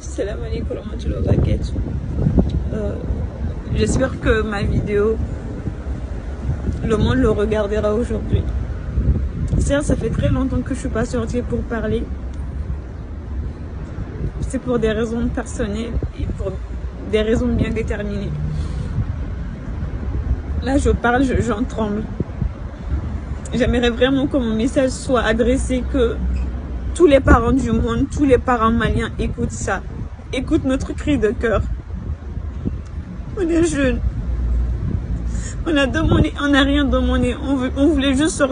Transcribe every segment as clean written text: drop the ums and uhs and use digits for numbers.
Salam alaikum warahmatullahi wabarakatuh. J'espère que ma vidéo, le monde le regardera aujourd'hui. Certes, ça fait très longtemps que je suis pas sortie pour parler. C'est pour des raisons personnelles et pour des raisons bien déterminées. Là, je parle, j'en tremble. J'aimerais vraiment que mon message soit adressé, que tous les parents du monde, tous les parents maliens écoutent ça. Écoutent notre cri de cœur. On est jeunes. On a demandé, on n'a rien demandé. On voulait juste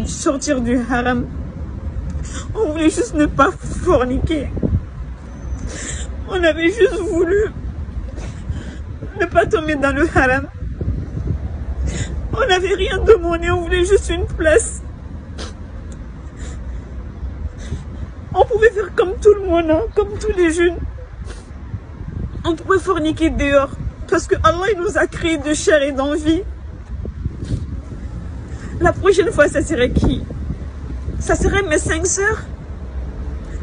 sortir du haram. On voulait juste ne pas forniquer. On avait juste voulu ne pas tomber dans le haram. On n'avait rien demandé, on voulait juste une place. On pouvait faire comme tout le monde, hein, comme tous les jeunes. On pouvait forniquer dehors. Parce que Allah il nous a créé de chair et d'envie. La prochaine fois, ça serait qui? Ça serait mes 5 sœurs?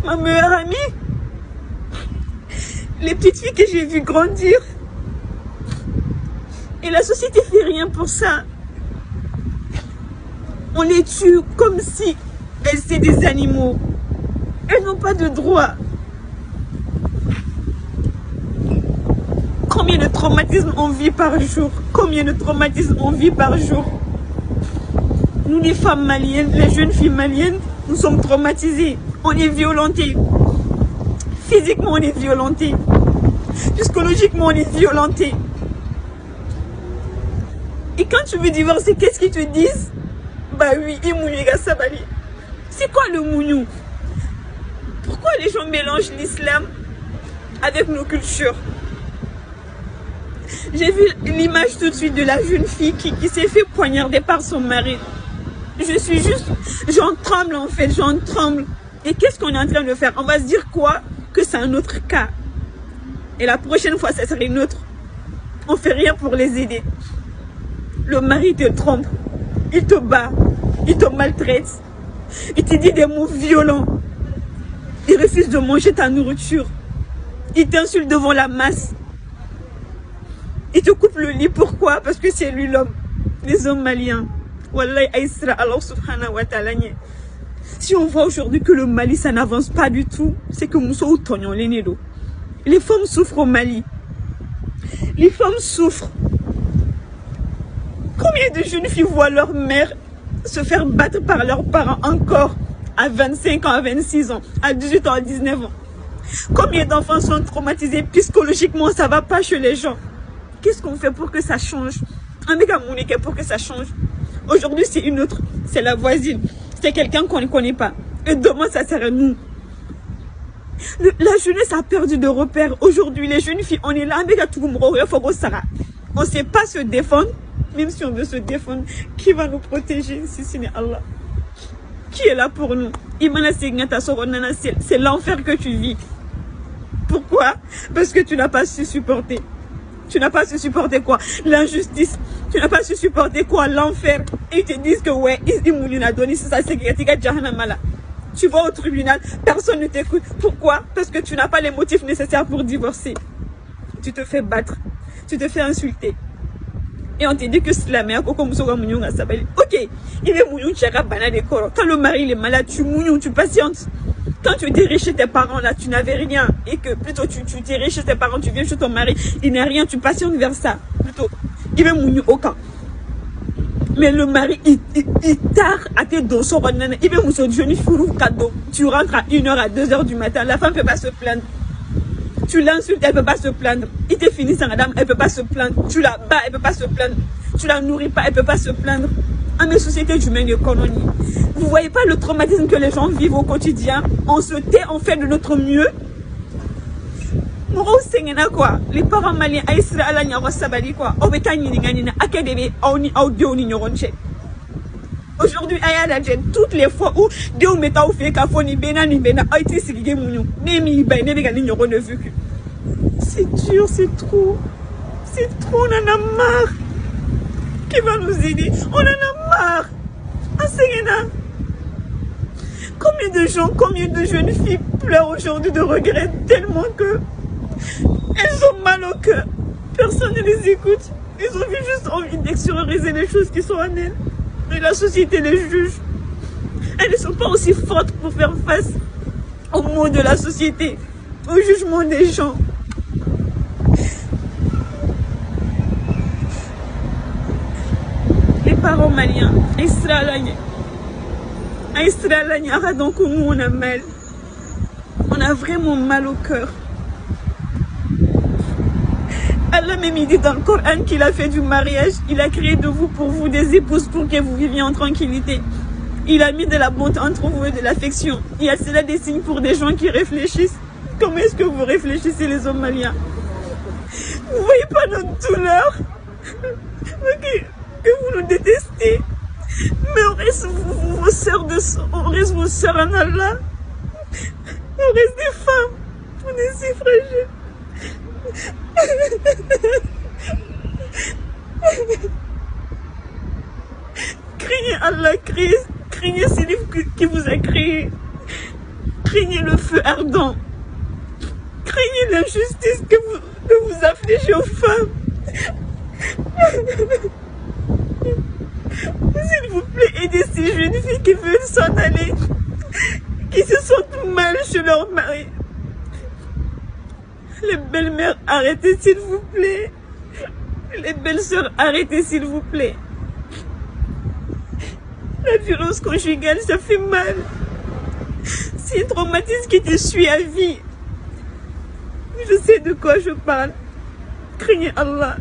Ma meilleure amie? Les petites filles que j'ai vues grandir? Et la société fait rien pour ça. On les tue comme si elles étaient des animaux. Elles n'ont pas de droit. Combien de traumatismes on vit par jour? Combien de traumatismes on vit par jour? Nous, les femmes maliennes, les jeunes filles maliennes, nous sommes traumatisées. On est violentés. Physiquement, on est violentés. Psychologiquement, on est violentés. Et quand tu veux divorcer, qu'est-ce qu'ils te disent? Bah oui, c'est quoi le mougnou? Pourquoi les gens mélangent l'islam avec nos cultures? J'ai vu l'image tout de suite de la jeune fille qui s'est fait poignarder par son mari. J'en tremble en fait, j'en tremble. Et qu'est-ce qu'on est en train de faire? On va se dire quoi? Que c'est un autre cas. Et la prochaine fois, ça serait une autre. On fait rien pour les aider. Le mari te trompe, il te bat, il te maltraite, il te dit des mots violents. Il refuse de manger ta nourriture. Il t'insulte devant la masse. Il te coupe le lit. Pourquoi? Parce que c'est lui l'homme. Les hommes maliens. Wallahi aïsra Allah subhanahu wa ta'ala. Si on voit aujourd'hui que le Mali ça n'avance pas du tout, c'est que Moussou Tonyon Lénédo. Les femmes souffrent au Mali. Les femmes souffrent. Combien de jeunes filles voient leur mère se faire battre par leurs parents encore à 25 ans, à 26 ans, à 18 ans, à 19 ans? Combien d'enfants sont traumatisés psychologiquement? Ça va pas chez les gens. Qu'est-ce qu'on fait pour que ça change? Un mec à Monique pour que ça change. Aujourd'hui, c'est une autre. C'est la voisine. C'est quelqu'un qu'on ne connaît pas. Et demain, ça sera nous. La jeunesse a perdu de repères. Aujourd'hui, les jeunes filles, on est là. On ne sait pas se défendre. Même si on veut se défendre, qui va nous protéger si ce n'est Allah? Qui est là pour nous? C'est l'enfer que tu vis. Pourquoi? Parce que tu n'as pas su supporter. Tu n'as pas su supporter quoi? L'injustice. Tu n'as pas su supporter quoi? L'enfer. Et ils te disent que ouais, tu vas au tribunal, personne ne t'écoute. Pourquoi? Parce que tu n'as pas les motifs nécessaires pour divorcer. Tu te fais battre. Tu te fais insulter. Et on te dit que c'est la mère. Ok, il est mouillon, quand le mari il est malade, tu mouillon, tu patientes. Quand tu étais riche chez tes parents, là, tu n'avais rien. Et que plutôt tu étais riche chez tes parents, tu viens chez ton mari, il n'a rien, tu patientes vers ça. Plutôt, il est mouillon au camp. Mais le mari, il tard à tes dos, il veut mouillon, cadeau. Tu rentres à 1h, à 2h du matin, la femme ne peut pas se plaindre. Tu l'insultes, elle ne peut pas se plaindre. Il te finit sans madame, elle ne peut pas se plaindre. Tu la bats, elle ne peut pas se plaindre. Tu la nourris pas, elle ne peut pas se plaindre. À mes sociétés humaines et colonies. Vous ne voyez pas le traumatisme que les gens vivent au quotidien? On se tait, on fait de notre mieux. Quoi. Les parents maliens, quoi. Aujourd'hui, toutes les fois où Dieu met au fait qu'à fond, c'est dur, c'est trop. C'est trop, on en a marre. Qui va nous aider? On en a marre. Combien de gens, combien de jeunes filles pleurent aujourd'hui de regret tellement que Elles ont mal au cœur. Personne ne les écoute. Ils ont juste envie d'extérioriser les choses qui sont en elles. Et la société les juge. Elles ne sont pas aussi fortes pour faire face aux maux de la société, au jugement des gens. Les parents maliens, donc on a mal. On a vraiment mal au cœur. Allah même dit dans le Coran qu'il a fait du mariage, il a créé de vous pour vous des épouses pour que vous viviez en tranquillité. Il a mis de la bonté entre vous et de l'affection. Il y a cela des signes pour des gens qui réfléchissent. Comment est-ce que vous réfléchissez les hommes maliens? Vous voyez pas notre douleur? Que vous nous détestez. Mais on reste vos sœurs on reste vos sœurs en Allah. On reste des femmes. On est si fragiles. Craignez Allah, craignez celui qui vous a créé. Craignez le feu ardent. Craignez l'injustice que vous affligez aux femmes. S'il vous plaît, aidez ces jeunes filles qui veulent s'en aller, qui se sentent mal chez leur mari. Les belles-mères, arrêtez s'il vous plaît. Les belles-sœurs, arrêtez s'il vous plaît. La violence conjugale, ça fait mal. C'est un traumatisme qui te suit à vie. Je sais de quoi je parle. Craignez Allah.